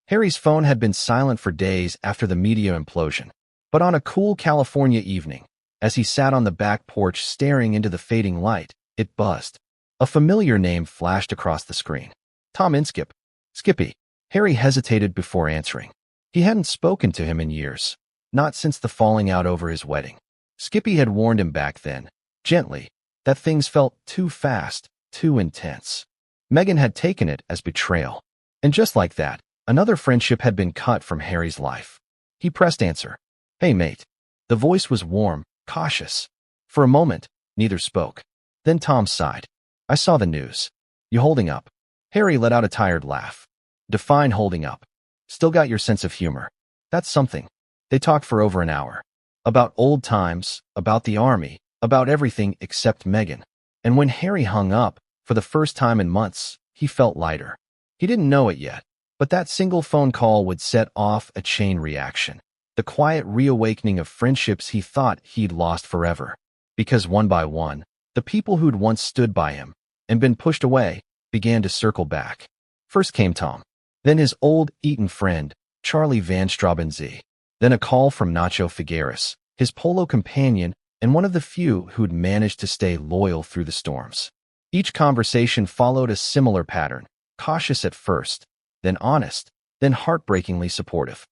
Harry's phone had been silent for days after the media implosion. But on a cool California evening, as he sat on the back porch staring into the fading light, it buzzed. A familiar name flashed across the screen. Tom Inskip. Skippy. Harry hesitated before answering. He hadn't spoken to him in years, not since the falling out over his wedding. Skippy had warned him back then, gently, that things felt too fast, too intense. Meghan had taken it as betrayal. And just like that, another friendship had been cut from Harry's life. He pressed answer. Hey, mate. The voice was warm, cautious. For a moment, neither spoke. Then Tom sighed. I saw the news. You holding up? Harry let out a tired laugh. Define holding up. Still got your sense of humor. That's something. They talked for over an hour. About old times, about the army, about everything except Meghan. And when Harry hung up, for the first time in months, he felt lighter. He didn't know it yet, but that single phone call would set off a chain reaction. The quiet reawakening of friendships he thought he'd lost forever. Because one by one, the people who'd once stood by him and been pushed away began to circle back. First came Tom. Then his old Eton friend, Charlie Van Straubenzee. Then a call from Nacho Figueres, his polo companion and one of the few who'd managed to stay loyal through the storms. Each conversation followed a similar pattern, cautious at first, then honest, then heartbreakingly supportive.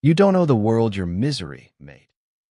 You don't owe the world your misery, mate.